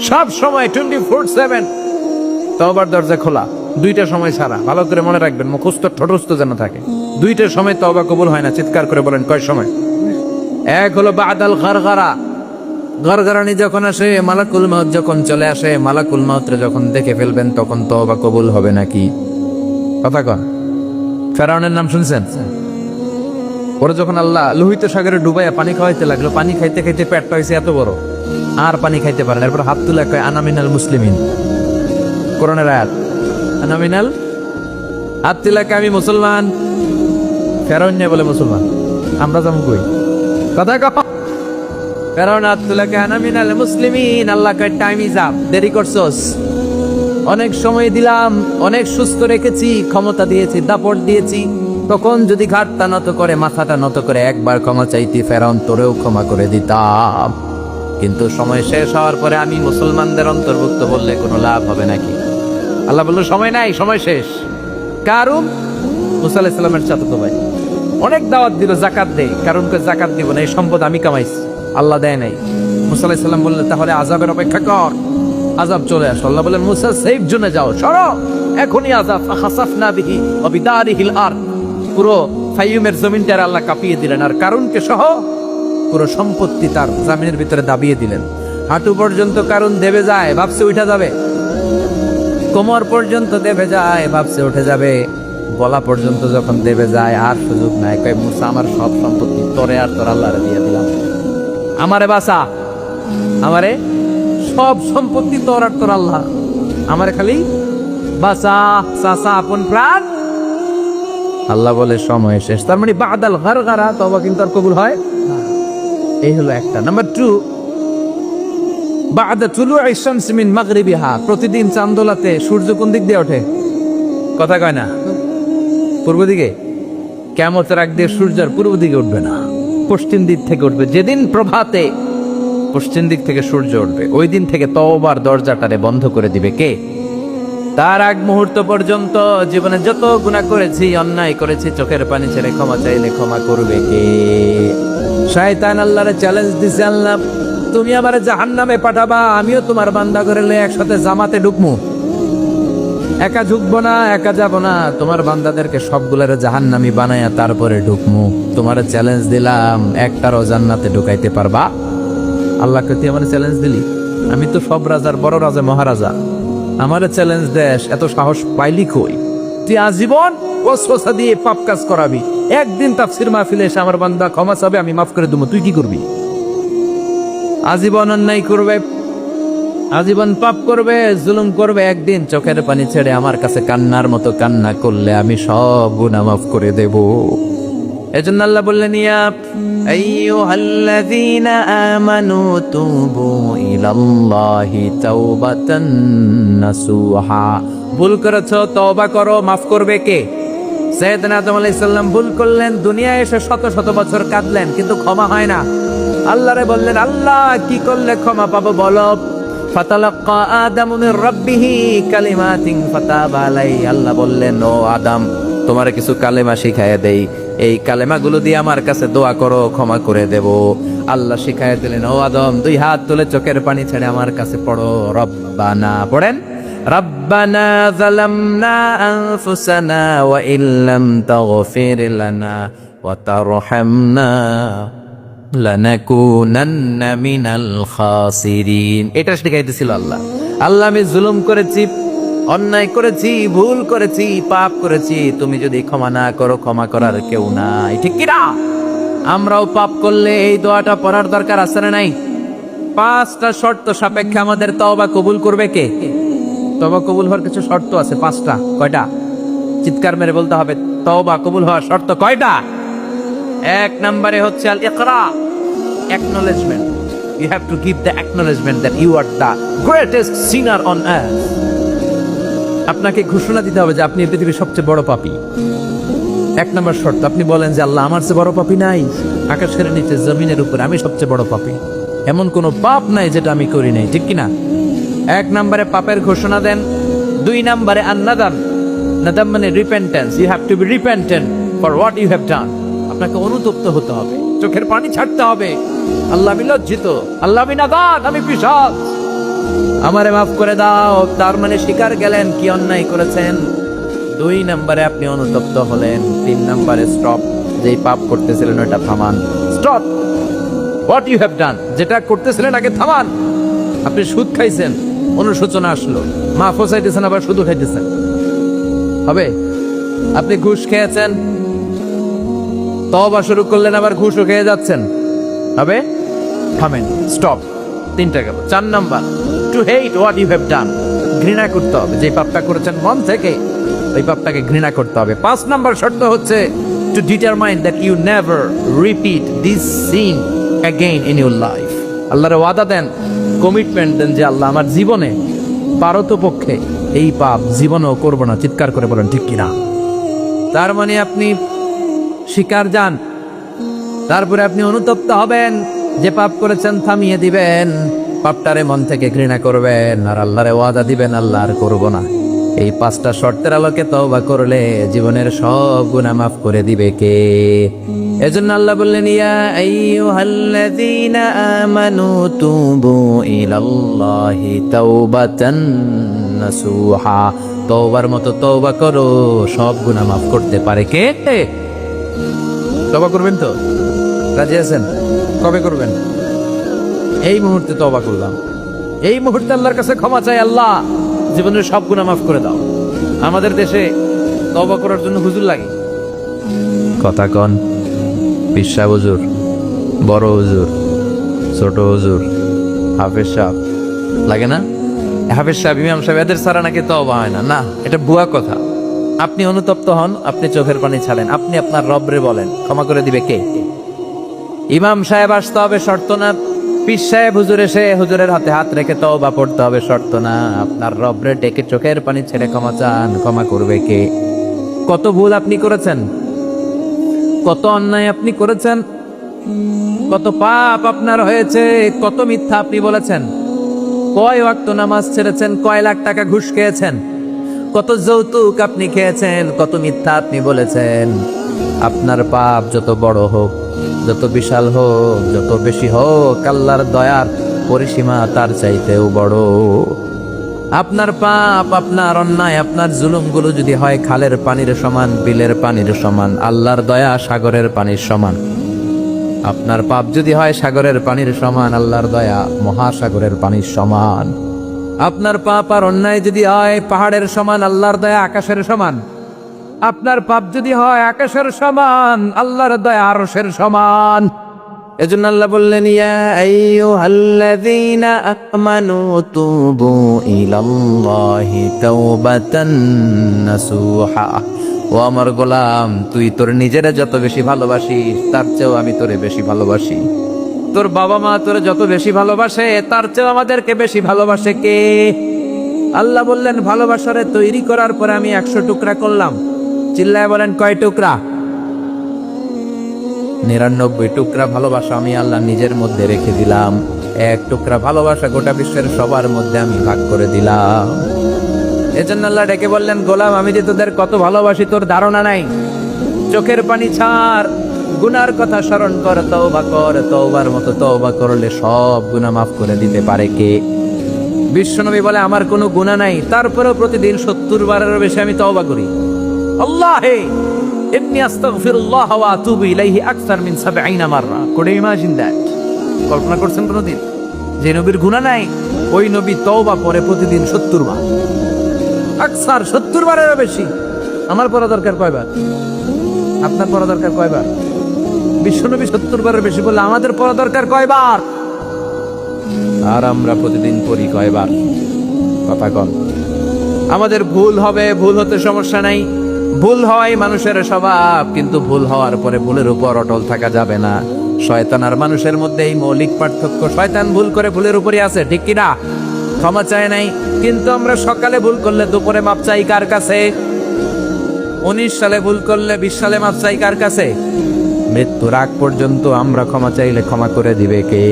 সব সময় 24/7 তওবার দরজা খোলা, দুইটা সময় ছাড়া। ভালো করে মনে রাখবেন, মুখস্থ ঠোঁটস্থ যেন থাকে। দুইটার সময় তওবা কবুল হয় না, চিৎকার করে বলেন কয় সময়? এক হলো বাদাল গারগারা, গারগারানি যখন আসে, মালাকুল মাউত যখন চলে আসে, মালাকুল মাউতরে যখন দেখে ফেলবেন তখন তওবা কবুল হবে নাকি? কথা কন। ফেরাউনের নাম শুনছেন? ওরা যখন আল্লাহ লোহিত সাগরে ডুবাইয়া পানি খাওয়াইতে লাগলো, পানি খাইতে খাইতে পেটটা হয়েছে এত বড়, আর পানি খাইতে পারেন। এরপর হাত তুলে কয় আনা মিনাল মুসলিমিন, কোরআনের আয়াত, আনা মিনাল, হাত তুলে কয় আমি মুসলমান। ফেরাউন নিয়ে বলে মুসলমান, আমরা যাবো কই? কথা কও। ফেরাউন হাত তুলে কয় আনা মিনাল মুসলিমিন। আল্লাহ কয় টাইম ইজ আপ, দেরি করছস, অনেক সময় দিলাম, অনেক সুস্থ রেখেছি, ক্ষমতা দিয়েছি, দাপট দিয়েছি, তখন যদি ঘাটটা নত করে, মাথাটা নত করে একবার ক্ষমা চাইতি, ফেরাউন তোরেও ক্ষমা করে দিতাম। কিন্তু সময় শেষ হওয়ার পরে আমি মুসলমানদের অন্তর্ভুক্ত বললে কোনো লাভ হবে নাকি? আল্লাহ বলল সময় নাই, সময় শেষ। কারণ মুসা আলাইহিস সালামের চাচাতো ভাই অনেক দাওয়াত দিল, জাকাত দে। কারণকে জাকাত দিব না, এই সম্পদ আমি কামাইছি, আল্লাহ দেয় নাই। মুসা আলাইহিস সালাম বললেন তাহলে আযাবের অপেক্ষা কর, আযাব চলে আসে। আল্লাহ বলেন মুসা সেফ জোনে যাও, সরো, এখনই আযাব। ফাখাসাফনা বিহি ওয়া বিদারিহিল আরদ, পুরো ফাইয়ুমের জমিনটার আল্লাহ কাঁপিয়ে দিলেন, আর কারুনকে সহ পুরো সম্পত্তি তার জমিনের ভিতরে দাবিয়ে দিলেন। হাঁটু পর্যন্ত কারুন দেবে যায়, ভাবছে উঠা যাবে, কোমর পর্যন্ত দেবে যায়, ভাবছে উঠে যাবে, গলা পর্যন্ত যখন দেবে যায় আর সুযোগ নাই। কয় মুসা আমার সব সম্পত্তি তোরে আর তোর আল্লাহরে দিয়ে দিলাম, আমারে বাঁচা, আমারে সব সম্পত্তি তোর আর তোর আল্লাহ, আমারে খালি বাঁচা, চাচা আপন প্রাণ। আল্লাহ বলে সময় শেষ। তার মানে বাদাল গারগারা তওবা কিন্তু আর কবুল হয়। এই হলো একটা। নাম্বার 2, বাদা তুলুই শামস মিন মাগরিবিহা, প্রতিদিন চাঁদোলাতে সূর্য কোন দিক দিয়ে ওঠে? কথা কয় না? পূর্ব দিকে। কিয়ামতের আগ দিয়ে সূর্য আর পূর্ব দিকে উঠবে না, পশ্চিম দিক থেকে উঠবে। যেদিন প্রভাতে পশ্চিম দিক থেকে সূর্য উঠবে, ওই দিন থেকে তওবার দরজাটারে বন্ধ করে দিবে কে? তার আগ মুহূর্ত পর্যন্ত জীবনে যত গুনাহ করেছি, অন্যায় করেছি, চোখের পানি ছেড়ে ক্ষমা চাইলে ক্ষমা করবে কে? শয়তান আল্লাহরে চ্যালেঞ্জ দিছে, আল্লাহ তুমি আমারে জাহান্নামে পাঠাবা, আমিও তোমার বান্দা করে লয়ে একসাথে জামাতে ঢুকমু, একা ঢুকবো না, একা যাব না, তোমার বান্দাদেরকে সবগুলোরে জাহান্নামী বানায়া তারপরে ঢুকমু। তোমারে চ্যালেঞ্জ দিলাম, একটারও জান্নাতে ঢুকাইতে পারবা? আল্লাহকে তুই আমার চ্যালেঞ্জ দিলি? আমি তো সব রাজার বড় রাজা, মহারাজা, আমারে চ্যালেঞ্জ দেশ, এত সাহস পাইলি কই? তুই আজীবন ওয়াসওয়াসা দিয়ে পাপ কাজ করাবি, একদিন তাফসীর মাহফিলে এসে আমার বান্দা ক্ষমা চাবে, আমি মাফ করে দেবো, তুই কি করবি? আজীবন অন্যায় করবে, আজীবন পাপ করবে, জুলুম করবে, একদিন চোখের পানি ছেড়ে আমার কাছে কান্নার মতো কান্না করলে আমি সব গুনাহ মাফ করে দেব। এজন্য আল্লাহ বললেন ইয়া আইয়ুহাল্লাযীনা আমানু তুবু ইলাল্লাহি তাওবাতান নাসুহা। ভুল করেছো, তওবা করো, মাফ করবে কে? সাইয়েদনা আদম আলাইহিস সালাম ভুল করলেন, দুনিয়ায় এসে শত শত বছর কাঁদলেন, কিন্তু ক্ষমা হয় না। আল্লাহরে বললেন আল্লাহ কি করলে ক্ষমা পাবো বলো? ফাতালাক্কা আদামু মির রাব্বিহি কালিমাতিন ফাতাবা আলাইহি। আল্লাহ বললেন ও আদম, তোমারে কিছু কালেমা শিখাইয়া দেই, এই কালেমাগুলো দিয়ে আমার কাছে দোয়া করো, ক্ষমা করে দেব। আল্লাহ শিখাইয়া দিলেন ও আদম, 2 হাত তুলে চোখের পানি ছেড়ে আমার কাছে পড়ো, রব্বানা, পড়েন, রব্বানা যালামনা আনফুসানা ওয়া ইল্লাম তাগফির লানা ওয়া তারহামনা লানাকুনান্না মিনাল খাসিরিন। এটা শিখাইতেছিল আল্লাহ। আল্লাহ আমি জুলুম করেছি, অন্যায় করেছি, ভুল করেছি, পাপ করেছি, তুমি যদি ক্ষমা না করো, ক্ষমা করার কেউ নাই, ঠিক কি না? আমরাও পাপ করলে এই দোয়াটা পড়ার দরকার আছে না নাই? 5টা শর্ত সাপেক্ষে আমাদের তওবা কবুল করবে কে? তওবা কবুল হওয়ার কিছু শর্ত আছে 5টা। কয়টা? চিৎকার মেরে বলতে হবে, তওবা কবুল হওয়ার শর্ত কয়টা? 1 নম্বরে হচ্ছে আল ইকরা, acknowledgement. You have to give the acknowledgement that you are the greatest sinner on earth. আপনাকে ঘোষণা দিতে হবে যে আপনি এই পৃথিবীর সবচেয়ে বড় পাপী। 1 নম্বর শর্ত, আপনি বলেন যে আল্লাহ আমার চেয়ে বড় পাপী নাই, আকাশের নিচে জমিনের উপরে আমি সবচেয়ে বড় পাপী, এমন কোনো পাপ নাই যেটা আমি করি নাই, ঠিক কিনা? 1 নম্বরে পাপের ঘোষণা দেন। 2 নম্বরে আন-নাদাম, নাদাম মানে repentance, you have to be repentant for what you have done. আপনাকে অনুতপ্ত হতে হবে, চোখের পানি ছাড়তে হবে, আল্লাহ আমি লজ্জিত, আল্লাহ আমি নাদান, আমি পিশাচ, আমারে মাফ করে দাও, তার মানে স্বীকার গেলেন কি অন্যায় করেছেন। 2 নম্বরে আপনি অনুতপ্ত হলেন। 3 নম্বরে স্টপ, যেই পাপ করতেছিলেন ওটা থামান। Stop what you have done, যেটা করতেছিলেন আগে থামান। আপনি সুদ খাইছেন, অনুশোচনা আসলো, মাফও চাইতেছেন, আবার সুদও খাইতেছেন, হবে? আপনি ঘুষ খেয়েছেন, তওবা শুরু করলেন, আবার ঘুষও খেয়ে যাচ্ছেন, হবে? থামেন, স্টপ। 3টা গেল। 4 number, to hate what you have done, ঘৃণা করতে হবে। যে পাপটা করেছেন মন থেকে, ওই পাপটাকে ঘৃণা করতে হবে। 5 নাম্বার শর্ত হচ্ছে to determine that you never repeat this sin again in your life. আল্লাহর ওয়াদা দেন, কমিটমেন্ট দেন যে আল্লাহ আমার জীবনে পারতপক্ষে এই পাপ জীবনেও করবো না। চিৎকার করে বলেন ঠিক কিনা? তার মানে আপনি শিকার যান, তারপরে আপনি অনুতপ্ত হবেন, যে পাপ করেছেন থামিয়ে দিবেন, পাপটারে মন থেকে ঘৃণা করবেন, আর আল্লাহরে ওয়াদা দিবেন আল্লাহ আর করবো না। এই 5টা শর্তের আলোকে তওবা করলে জীবনের সব গুনাহ মাফ করে দিবে কে? এজন্য আল্লাহ বললেন, ইয়া আইয়ুহাল্লাযীনা আমানু তুবু ইলাল্লাহি তাওবাতান নাসুহা। তওবার মতো তওবা করো, সব গুনাহ মাফ করতে পারে কে? তওবা করবেন তো? রাজি আছেন? কবে করবেন? এই মুহূর্তে তওবা করলাম, এই মুহূর্তে আল্লাহর কাছে ক্ষমা চাই, আল্লাহ জীবনের সব গুনাহ মাফ করে দাও। আমাদের দেশে তওবা করার জন্য হুজুর লাগে, কথা কন, পিসা হুজুর, বড় হুজুর, ছোট হুজুর, হাফেজ সাহেব লাগে না? হাফেজ সাহেব, ইমাম সাহেব, এদের ছাড়া নাকি তওবা হয় না। না, এটা ভুয়া কথা। আপনি অনুতপ্ত হন, আপনি চোখের পানি ছাড়েন, আপনি আপনার রবরে বলেন, ক্ষমা করে দিবে কে? ইমাম সাহেব আসতে হবে শর্ত না, পীর সাহেব হুজুর এসে হুজুরের হাতে হাত রেখে তওবা পড়তে হবে শর্ত না। আপনার রবরে ডেকে চোখের পানি ছেড়ে ক্ষমা চান, ক্ষমা করবে কে? কত ভুল আপনি করেছেন, কত অন্যায় আপনি করেছেন, কত পাপ আপনার হয়েছে, কত মিথ্যা আপনি বলেছেন, কয় ওয়াক্ত নামাজ ছেড়েছেন, কয় লাখ টাকা ঘুষ খেয়েছেন, কত যৌতুক আপনি খেয়েছেন, কত মিথ্যা আপনি বলেছেন। আপনার পাপ যত বড় হোক, যত বিশাল হোক, যত বেশি হোক, আল্লাহর দয়ার পরিসীমা তার চাইতেও বড়। আপনার পাপ, আপনার অন্যায়, আপনার জুলুমগুলো যদি হয় খালের পানির সমান, বিলের পানির সমান, আল্লাহর দয়া সাগরের পানির সমান। আপনার পাপ যদি হয় সাগরের পানির সমান, আল্লাহর দয়া মহাসাগরের পানির সমান। আপনার পাপ আর অন্যায় যদি হয় পাহাড়ের সমান, আল্লাহর দয়া আকাশের সমান। আপনার পাপ যদি হয় আকাশের সমান, আল্লাহর দয়া আরশের সমান। এজন্য আল্লাহ বললেন, ইয়া আইয়ুহাল্লাযীনা আমানু তুবু ইলাল্লাহি তাওবাতান নাসুহা। ও আমার গোলাম, তুই তোর নিজেরা যত বেশি ভালোবাসিস, তার চেয়েও আমি তোরে বেশি ভালোবাসি। তোর বাবা মা তোরে যত বেশি ভালোবাসে, তার চেয়েও আমাদেরকে বেশি ভালোবাসে কে? আল্লাহ বললেন, ভালোবাসারে তৈরি করার পরে আমি 100 টুকরা করলাম। চিল্লায় বলেন, কয় টুকরা? 99 টুকরা ভালোবাসা আমি আল্লাহ নিজের মধ্যে রেখে দিলাম। 1 টুকরা ভালোবাসা গোটা বিশ্বের সবার মধ্যে আমি ভাগ করে দিলাম। এজন্য আল্লাহ ডেকে বললেন, গোলাম আমি যে তোদের কত ভালোবাসি তোর ধারণা নাই। চোখের পানি ছাড়, গুনার কথা স্মরণ কর, তওবা কর। তওবার মতো তওবা করলে সব গুনাহ মাফ করে দিতে পারে কে? বিশ্বনবী বলে, আমার কোনো গুনাহ নাই, তারপরেও প্রতিদিন 70 বারেরও বেশি আমি তওবা করি। আল্লাহে ইন্নী আস্তাগফিরুল্লাহ ওয়া আতুবু ইলাইহি আকসার মিন 70 মাররা। Could imagine that? কল্পনা করছেন কোনদিন যে নবীর গুনাহ নাই, ওই নবী তওবা করে প্রতিদিন 70 বার, আকসার 70 বারেরও বেশি। আমার পড়া দরকার কয়বার? আপনার পড়া দরকার কয়বার? বিশ্বনবী 70 বারের বেশি বললে আমাদের পড়া দরকার কয়বার? আর আমরা প্রতিদিন পড়ি কয়বার? কথা কন। আমাদের ভুল হবে, ভুল হতে সমস্যা নাই, ভুল হওয়াই মানুষের স্বভাব, কিন্তু ভুল হওয়ার পরে ভুলের উপর অটল থাকা যাবে না। শয়তান আর মানুষের মধ্যে এই মৌলিক পার্থক্য। শয়তান ভুল করে ভুলের উপরই আছে, ঠিক কিনা? ক্ষমা চায় নাই, কিন্তু আমরা সকালে ভুল করলে দুপুরে মাপ চাই কার কাছে? 19 সালে ভুল করলে 20 সালে মাপ চাই কার কাছে? মৃত্যুর আগ পর্যন্ত আমরা ক্ষমা চাইলে ক্ষমা করে দিবে কে?